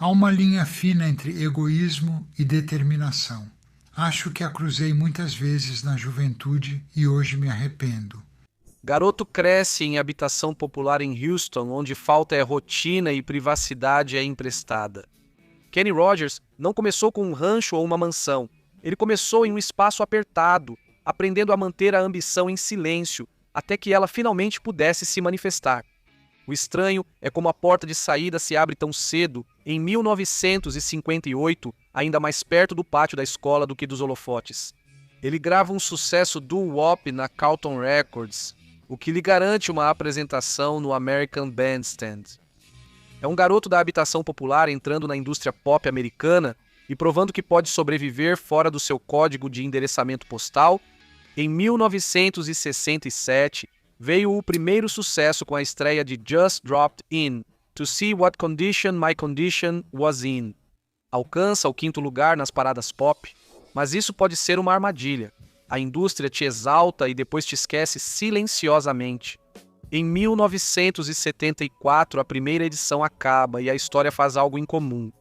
Há uma linha fina entre egoísmo e determinação. Acho que a cruzei muitas vezes na juventude e hoje me arrependo. Garoto cresce em habitação popular em Houston, onde falta é rotina e privacidade é emprestada. Kenny Rogers não começou com um rancho ou uma mansão. Ele começou em um espaço apertado, aprendendo a manter a ambição em silêncio, até que ela finalmente pudesse se manifestar. O estranho é como a porta de saída se abre tão cedo, em 1958, ainda mais perto do pátio da escola do que dos holofotes. Ele grava um sucesso doo-wop na Carlton Records, o que lhe garante uma apresentação no American Bandstand. É um garoto da habitação popular entrando na indústria pop americana e provando que pode sobreviver fora do seu código de endereçamento postal. Em 1967, veio o primeiro sucesso com a estreia de Just Dropped In, To See What Condition My Condition Was In. Alcança o 5º lugar nas paradas pop, mas isso pode ser uma armadilha. A indústria te exalta e depois te esquece silenciosamente. Em 1974, a primeira edição acaba e a história faz algo incomum.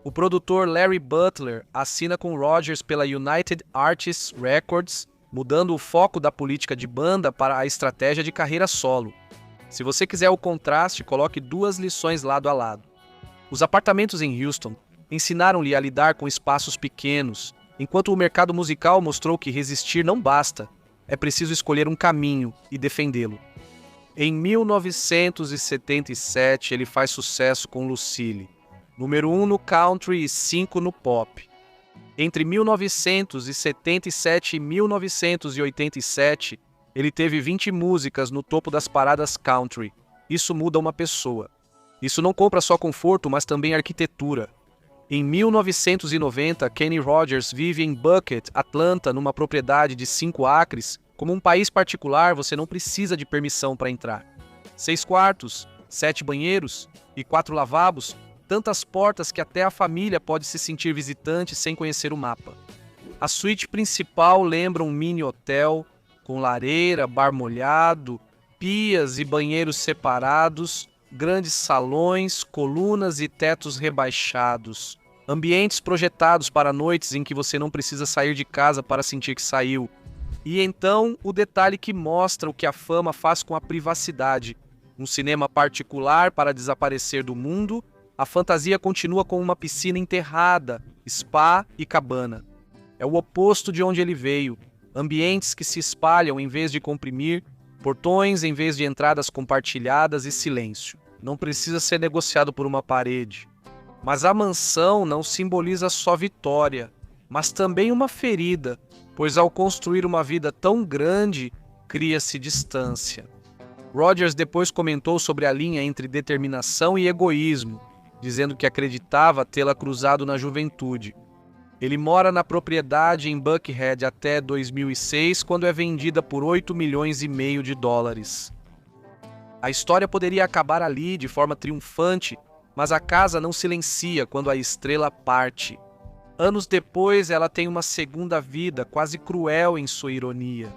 O produtor Larry Butler assina com Rogers pela United Artists Records, mudando o foco da política de banda para a estratégia de carreira solo. Se você quiser o contraste, coloque 2 lições lado a lado. Os apartamentos em Houston ensinaram-lhe a lidar com espaços pequenos, enquanto o mercado musical mostrou que resistir não basta, é preciso escolher um caminho e defendê-lo. Em 1977, ele faz sucesso com Lucille, número 1 no country e 5 no pop. Entre 1977 e 1987, ele teve 20 músicas no topo das paradas country. Isso muda uma pessoa. Isso não compra só conforto, mas também arquitetura. Em 1990, Kenny Rogers vive em Buckett, Atlanta, numa propriedade de 5 acres. Como um país particular, você não precisa de permissão para entrar. 6 quartos, 7 banheiros e 4 lavabos, tantas portas que até a família pode se sentir visitante sem conhecer o mapa. A suíte principal lembra um mini hotel, com lareira, bar molhado, pias e banheiros separados, grandes salões, colunas e tetos rebaixados. Ambientes projetados para noites em que você não precisa sair de casa para sentir que saiu. E então, o detalhe que mostra o que a fama faz com a privacidade. Um cinema particular para desaparecer do mundo, a fantasia continua com uma piscina enterrada, spa e cabana. É o oposto de onde ele veio. Ambientes que se espalham em vez de comprimir, portões em vez de entradas compartilhadas e silêncio. Não precisa ser negociado por uma parede. Mas a mansão não simboliza só vitória, mas também uma ferida, pois ao construir uma vida tão grande, cria-se distância. Rogers depois comentou sobre a linha entre determinação e egoísmo, dizendo que acreditava tê-la cruzado na juventude. Ele mora na propriedade em Buckhead até 2006, quando é vendida por 8,5 milhões de dólares. A história poderia acabar ali de forma triunfante, mas a casa não silencia quando a estrela parte. Anos depois, ela tem uma segunda vida, quase cruel em sua ironia.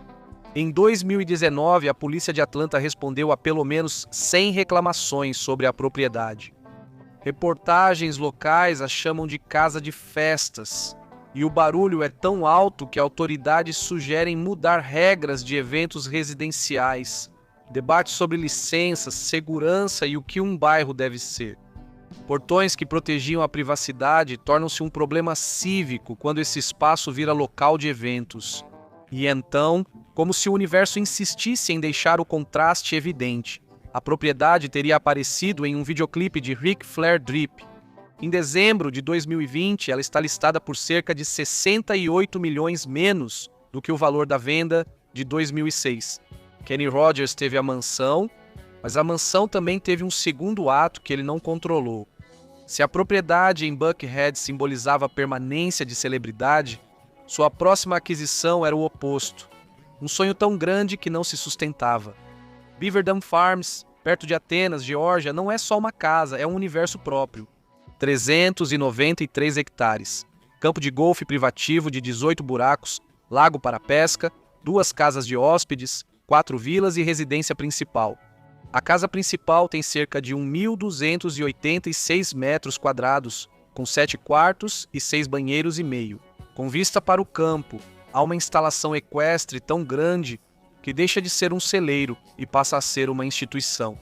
Em 2019, a polícia de Atlanta respondeu a pelo menos 100 reclamações sobre a propriedade. Reportagens locais a chamam de casa de festas, e o barulho é tão alto que autoridades sugerem mudar regras de eventos residenciais. Debates sobre licenças, segurança e o que um bairro deve ser. Portões que protegiam a privacidade tornam-se um problema cívico quando esse espaço vira local de eventos. E então, como se o universo insistisse em deixar o contraste evidente, a propriedade teria aparecido em um videoclipe de Ric Flair Drip. Em dezembro de 2020, ela está listada por cerca de 68 milhões menos do que o valor da venda de 2006. Kenny Rogers teve a mansão, mas a mansão também teve um segundo ato que ele não controlou. Se a propriedade em Buckhead simbolizava a permanência de celebridade, sua próxima aquisição era o oposto. Um sonho tão grande que não se sustentava. Beaver Dam Farms, perto de Atenas, Geórgia, não é só uma casa, é um universo próprio. 393 hectares. Campo de golfe privativo de 18 buracos, lago para pesca, 2 casas de hóspedes, 4 vilas e residência principal. A casa principal tem cerca de 1.286 metros quadrados, com 7 quartos e 6 banheiros e meio. Com vista para o campo, há uma instalação equestre tão grande que deixa de ser um celeiro e passa a ser uma instituição.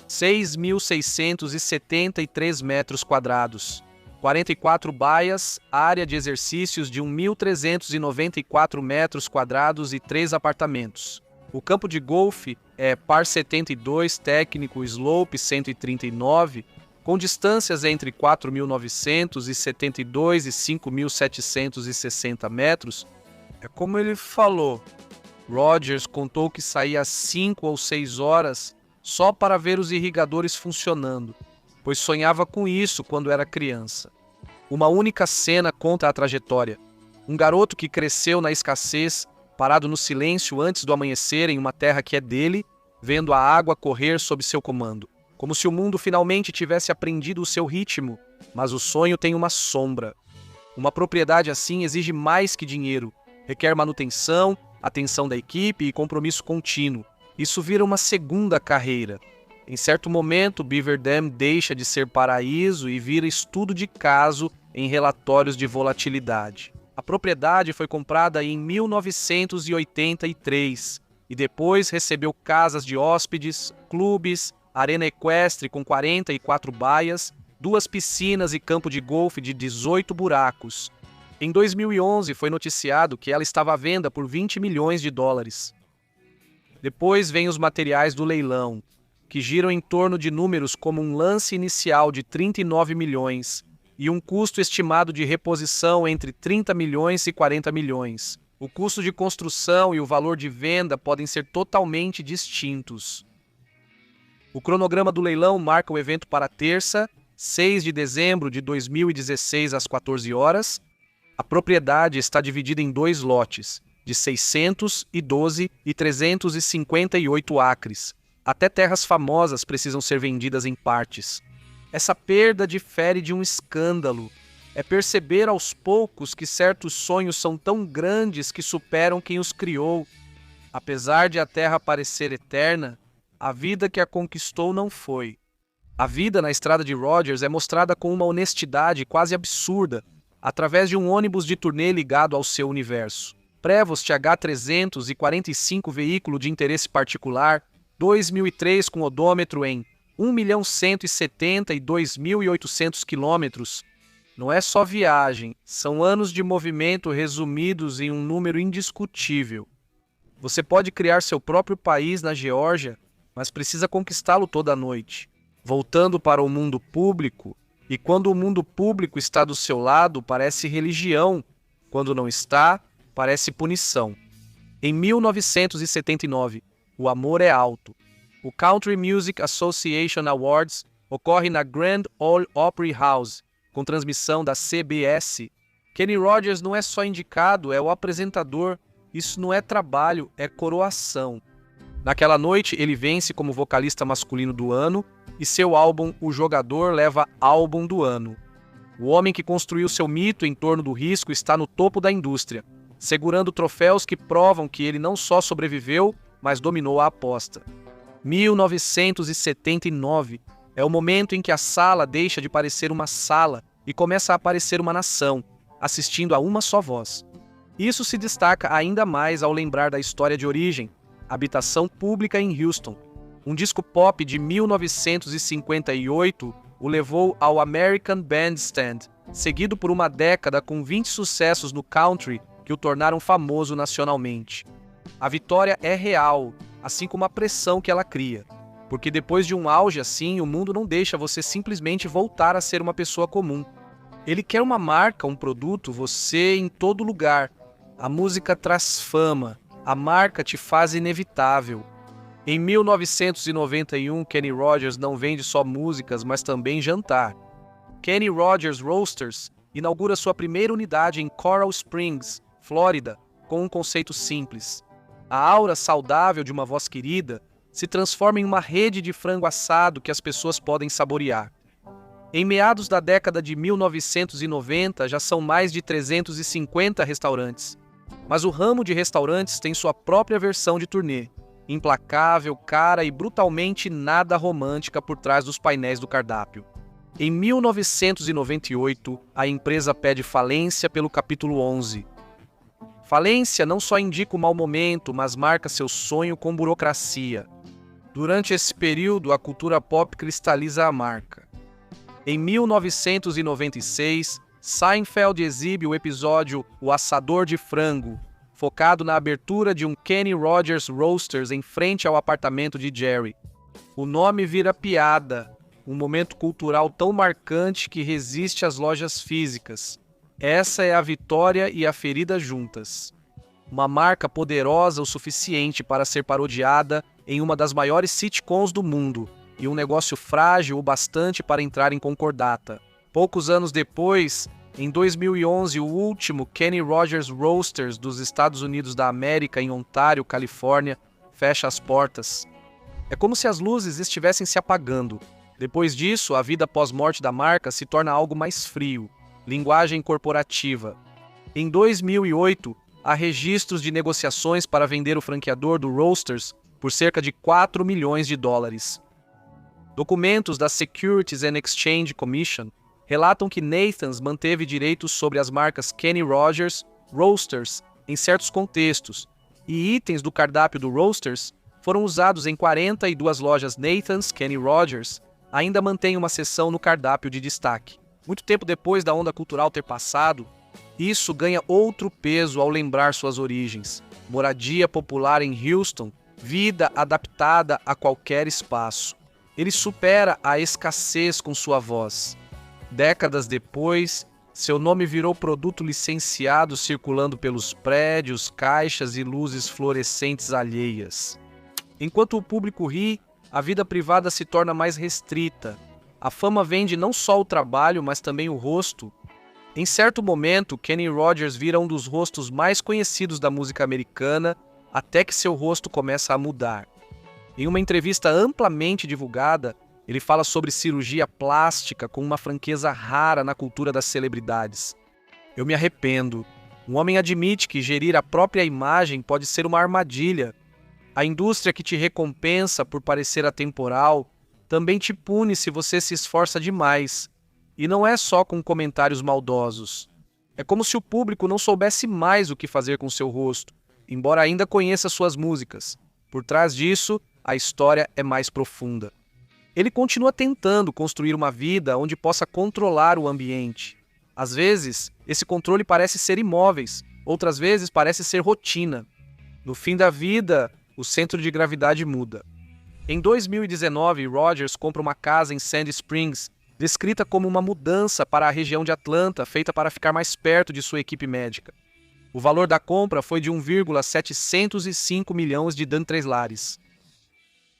6.673 metros quadrados, 44 baias, área de exercícios de 1.394 metros quadrados e 3 apartamentos. O campo de golfe é par 72, técnico slope 139, com distâncias entre 4.972 e 5.760 metros. É como ele falou, Rodgers contou que saía às 5 ou 6 horas só para ver os irrigadores funcionando, pois sonhava com isso quando era criança. Uma única cena conta a trajetória. Um garoto que cresceu na escassez, parado no silêncio antes do amanhecer em uma terra que é dele, vendo a água correr sob seu comando. Como se o mundo finalmente tivesse aprendido o seu ritmo, mas o sonho tem uma sombra. Uma propriedade assim exige mais que dinheiro, requer manutenção, atenção da equipe e compromisso contínuo. Isso vira uma segunda carreira. Em certo momento, Beaver Dam deixa de ser paraíso e vira estudo de caso em relatórios de volatilidade. A propriedade foi comprada em 1983 e depois recebeu casas de hóspedes, clubes, arena equestre com 44 baias, 2 piscinas e campo de golfe de 18 buracos. Em 2011 foi noticiado que ela estava à venda por 20 milhões de dólares. Depois vêm os materiais do leilão, que giram em torno de números como um lance inicial de 39 milhões e um custo estimado de reposição entre 30 milhões e 40 milhões. O custo de construção e o valor de venda podem ser totalmente distintos. O cronograma do leilão marca o evento para terça, 6 de dezembro de 2016 às 14 horas. A propriedade está dividida em 2 lotes, de 612 e 358 acres. Até terras famosas precisam ser vendidas em partes. Essa perda difere de um escândalo. É perceber aos poucos que certos sonhos são tão grandes que superam quem os criou. Apesar de a terra parecer eterna, a vida que a conquistou não foi. A vida na estrada de Rodgers é mostrada com uma honestidade quase absurda, através de um ônibus de turnê ligado ao seu universo. Prevost H345 veículo de interesse particular, 2003 com odômetro em 1.172.800 quilômetros. Não é só viagem, são anos de movimento resumidos em um número indiscutível. Você pode criar seu próprio país na Geórgia, mas precisa conquistá-lo toda noite. Voltando para o mundo público, e quando o mundo público está do seu lado, parece religião. Quando não está, parece punição. Em 1979, o amor é alto. O Country Music Association Awards ocorre na Grand Ole Opry House, com transmissão da CBS. Kenny Rodgers não é só indicado, é o apresentador. Isso não é trabalho, é coroação. Naquela noite, ele vence como vocalista masculino do ano e seu álbum O Jogador leva álbum do ano. O homem que construiu seu mito em torno do risco está no topo da indústria, segurando troféus que provam que ele não só sobreviveu, mas dominou a aposta. 1979 é o momento em que a sala deixa de parecer uma sala e começa a parecer uma nação, assistindo a uma só voz. Isso se destaca ainda mais ao lembrar da história de origem, Habitação Pública em Houston. Um disco pop de 1958 o levou ao American Bandstand, seguido por uma década com 20 sucessos no country que o tornaram famoso nacionalmente. A vitória é real, assim como a pressão que ela cria, porque depois de um auge assim, o mundo não deixa você simplesmente voltar a ser uma pessoa comum. Ele quer uma marca, um produto, você em todo lugar. A música traz fama, a marca te faz inevitável. Em 1991, Kenny Rodgers não vende só músicas, mas também jantar. Kenny Rodgers Roasters inaugura sua primeira unidade em Coral Springs, Flórida, com um conceito simples. A aura saudável de uma voz querida se transforma em uma rede de frango assado que as pessoas podem saborear. Em meados da década de 1990, já são mais de 350 restaurantes. Mas o ramo de restaurantes tem sua própria versão de turnê. implacável, cara e brutalmente nada romântica por trás dos painéis do cardápio. Em 1998, a empresa pede falência pelo capítulo 11. Falência não só indica o mau momento, mas marca seu sonho com burocracia. Durante esse período, a cultura pop cristaliza a marca. Em 1996, Seinfeld exibe o episódio O Assador de Frango, focado na abertura de um Kenny Rogers Roasters em frente ao apartamento de Jerry. O nome vira piada, um momento cultural tão marcante que resiste às lojas físicas. Essa é a vitória e a ferida juntas. Uma marca poderosa o suficiente para ser parodiada em uma das maiores sitcoms do mundo, e um negócio frágil o bastante para entrar em concordata. Poucos anos depois, em 2011, o último Kenny Rogers Roasters dos Estados Unidos da América, em Ontário, Califórnia, fecha as portas. É como se as luzes estivessem se apagando. Depois disso, a vida pós-morte da marca se torna algo mais frio. Linguagem corporativa. Em 2008, há registros de negociações para vender o franqueador do Roasters por cerca de 4 milhões de dólares. Documentos da Securities and Exchange Commission relatam que Nathan's manteve direitos sobre as marcas Kenny Rogers, Roasters, em certos contextos, e itens do cardápio do Roasters foram usados em 42 lojas Nathan's Kenny Rogers, ainda mantém uma seção no cardápio de destaque. Muito tempo depois da onda cultural ter passado, isso ganha outro peso ao lembrar suas origens. Moradia popular em Houston, vida adaptada a qualquer espaço. Ele supera a escassez com sua voz. Décadas depois, seu nome virou produto licenciado circulando pelos prédios, caixas e luzes fluorescentes alheias. Enquanto o público ri, a vida privada se torna mais restrita. A fama vende não só o trabalho, mas também o rosto. Em certo momento, Kenny Rogers vira um dos rostos mais conhecidos da música americana, até que seu rosto começa a mudar. Em uma entrevista amplamente divulgada, ele fala sobre cirurgia plástica com uma franqueza rara na cultura das celebridades. Eu me arrependo. Um homem admite que gerir a própria imagem pode ser uma armadilha. A indústria que te recompensa por parecer atemporal também te pune se você se esforça demais. E não é só com comentários maldosos. É como se o público não soubesse mais o que fazer com seu rosto, embora ainda conheça suas músicas. Por trás disso, a história é mais profunda. Ele continua tentando construir uma vida onde possa controlar o ambiente. Às vezes, esse controle parece ser imóvel, outras vezes parece ser rotina. No fim da vida, o centro de gravidade muda. Em 2019, Rogers compra uma casa em Sandy Springs, descrita como uma mudança para a região de Atlanta, feita para ficar mais perto de sua equipe médica. O valor da compra foi de 1,705 milhões de $3.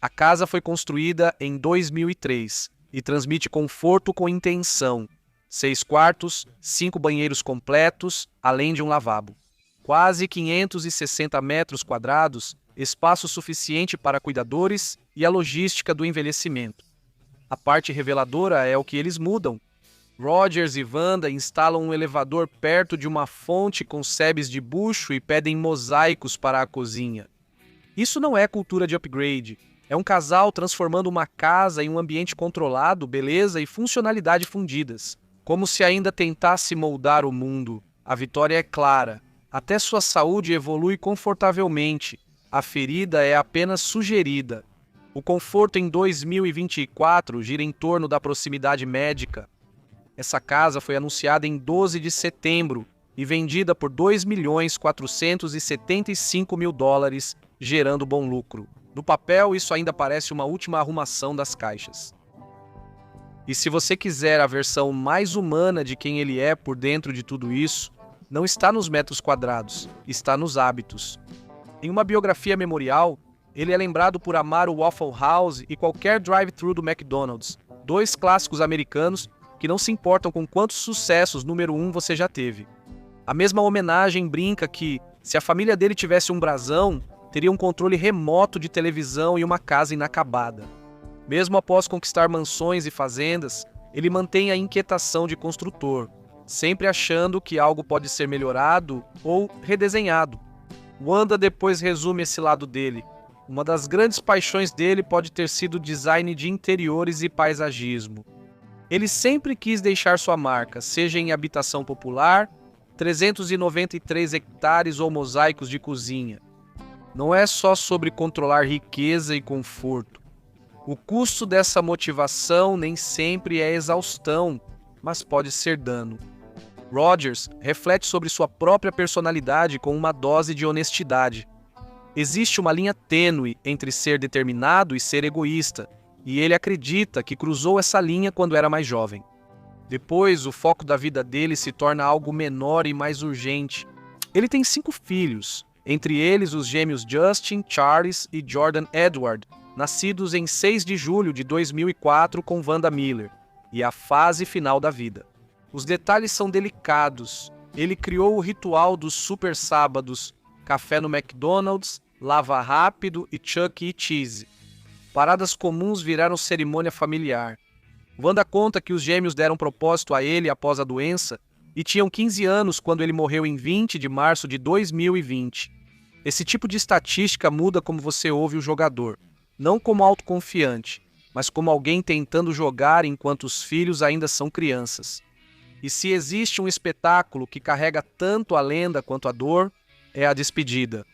A casa foi construída em 2003 e transmite conforto com intenção. 6 quartos, 5 banheiros completos, além de um lavabo. Quase 560 metros quadrados, espaço suficiente para cuidadores e a logística do envelhecimento. A parte reveladora é o que eles mudam. Rogers e Wanda instalam um elevador perto de uma fonte com sebes de bucho e pedem mosaicos para a cozinha. Isso não é cultura de upgrade. É um casal transformando uma casa em um ambiente controlado, beleza e funcionalidade fundidas. Como se ainda tentasse moldar o mundo. A vitória é clara. Até sua saúde evolui confortavelmente. A ferida é apenas sugerida. O conforto em 2024 gira em torno da proximidade médica. Essa casa foi anunciada em 12 de setembro e vendida por $2.475.000, gerando bom lucro. No papel, isso ainda parece uma última arrumação das caixas. E se você quiser a versão mais humana de quem ele é por dentro de tudo isso, não está nos metros quadrados, está nos hábitos. Em uma biografia memorial, ele é lembrado por amar o Waffle House e qualquer drive-thru do McDonald's, 2 clássicos americanos que não se importam com quantos sucessos número 1 você já teve. A mesma homenagem brinca que, se a família dele tivesse um brasão, teria um controle remoto de televisão e uma casa inacabada. Mesmo após conquistar mansões e fazendas, ele mantém a inquietação de construtor, sempre achando que algo pode ser melhorado ou redesenhado. Wanda depois resume esse lado dele. Uma das grandes paixões dele pode ter sido o design de interiores e paisagismo. Ele sempre quis deixar sua marca, seja em habitação popular, 393 hectares ou mosaicos de cozinha. Não é só sobre controlar riqueza e conforto. O custo dessa motivação nem sempre é exaustão, mas pode ser dano. Rodgers reflete sobre sua própria personalidade com uma dose de honestidade. Existe uma linha tênue entre ser determinado e ser egoísta, e ele acredita que cruzou essa linha quando era mais jovem. Depois, o foco da vida dele se torna algo menor e mais urgente. Ele tem 5 filhos, entre eles os gêmeos Justin, Charles e Jordan Edward, nascidos em 6 de julho de 2004 com Wanda Miller, e a fase final da vida. Os detalhes são delicados. Ele criou o ritual dos super sábados, café no McDonald's, lava rápido e Chuck E. Cheese. Paradas comuns viraram cerimônia familiar. Wanda conta que os gêmeos deram propósito a ele após a doença e tinham 15 anos quando ele morreu em 20 de março de 2020. Esse tipo de estatística muda como você ouve o jogador, não como autoconfiante, mas como alguém tentando jogar enquanto os filhos ainda são crianças. E se existe um espetáculo que carrega tanto a lenda quanto a dor, é a despedida.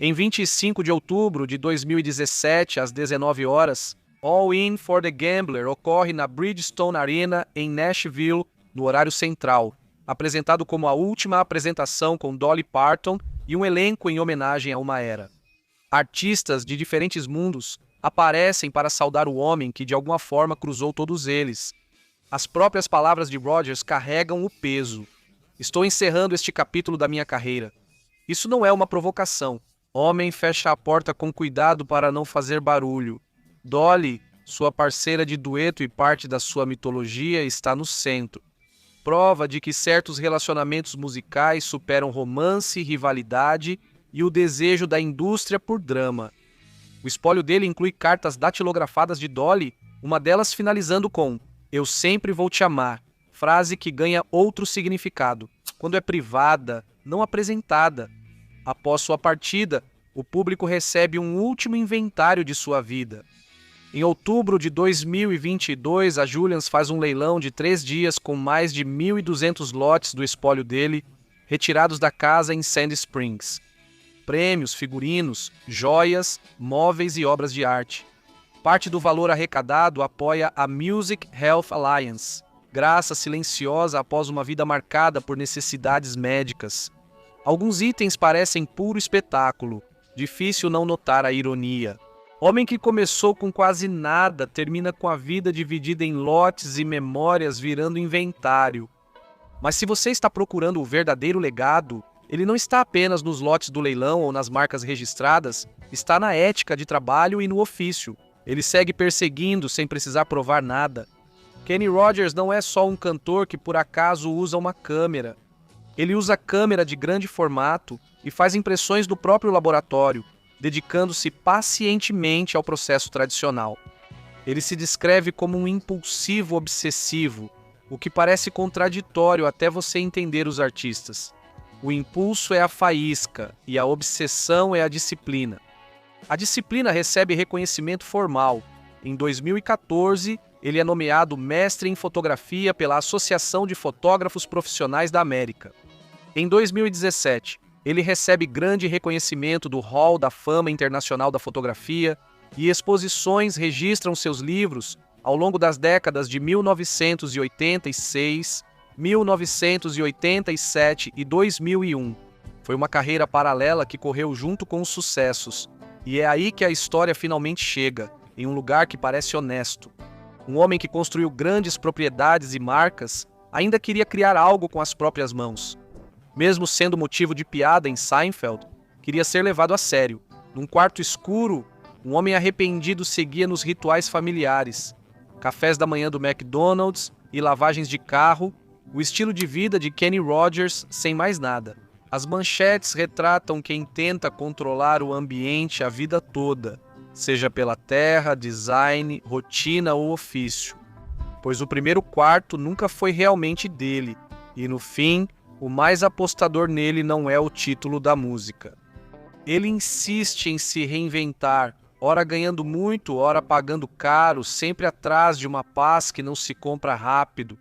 Em 25 de outubro de 2017, às 19 horas, All In for the Gambler ocorre na Bridgestone Arena, em Nashville, no horário central, apresentado como a última apresentação com Dolly Parton e um elenco em homenagem a uma era. Artistas de diferentes mundos aparecem para saudar o homem que de alguma forma cruzou todos eles. As próprias palavras de Rodgers carregam o peso. Estou encerrando este capítulo da minha carreira. Isso não é uma provocação. Homem fecha a porta com cuidado para não fazer barulho. Dolly, sua parceira de dueto e parte da sua mitologia, está no centro. Prova de que certos relacionamentos musicais superam romance, rivalidade e o desejo da indústria por drama. O espólio dele inclui cartas datilografadas de Dolly, uma delas finalizando com "Eu sempre vou te amar", frase que ganha outro significado, quando é privada, não apresentada. Após sua partida, o público recebe um último inventário de sua vida. Em outubro de 2022, a Julians faz um leilão de 3 dias com mais de 1.200 lotes do espólio dele, retirados da casa em Sandy Springs. Prêmios, figurinos, joias, móveis e obras de arte. Parte do valor arrecadado apoia a Music Health Alliance, graça silenciosa após uma vida marcada por necessidades médicas. Alguns itens parecem puro espetáculo, difícil não notar a ironia. Homem que começou com quase nada termina com a vida dividida em lotes e memórias virando inventário. Mas se você está procurando o verdadeiro legado, ele não está apenas nos lotes do leilão ou nas marcas registradas, está na ética de trabalho e no ofício. Ele segue perseguindo sem precisar provar nada. Kenny Rodgers não é só um cantor que por acaso usa uma câmera. Ele usa câmera de grande formato e faz impressões do próprio laboratório, dedicando-se pacientemente ao processo tradicional. Ele se descreve como um impulsivo obsessivo, o que parece contraditório até você entender os artistas. O impulso é a faísca e a obsessão é a disciplina. A disciplina recebe reconhecimento formal. Em 2014, ele é nomeado mestre em fotografia pela Associação de Fotógrafos Profissionais da América. Em 2017, ele recebe grande reconhecimento do Hall da Fama Internacional da Fotografia e exposições registram seus livros ao longo das décadas de 1986, 1987 e 2001. Foi uma carreira paralela que correu junto com os sucessos. E é aí que a história finalmente chega, em um lugar que parece honesto. Um homem que construiu grandes propriedades e marcas, ainda queria criar algo com as próprias mãos. Mesmo sendo motivo de piada em Seinfeld, queria ser levado a sério. Num quarto escuro, um homem arrependido seguia nos rituais familiares. Cafés da manhã do McDonald's e lavagens de carro, o estilo de vida de Kenny Rodgers sem mais nada. As manchetes retratam quem tenta controlar o ambiente a vida toda, seja pela terra, design, rotina ou ofício. Pois o primeiro quarto nunca foi realmente dele, e no fim, o mais apostador nele não é o título da música. Ele insiste em se reinventar, ora ganhando muito, ora pagando caro, sempre atrás de uma paz que não se compra rápido.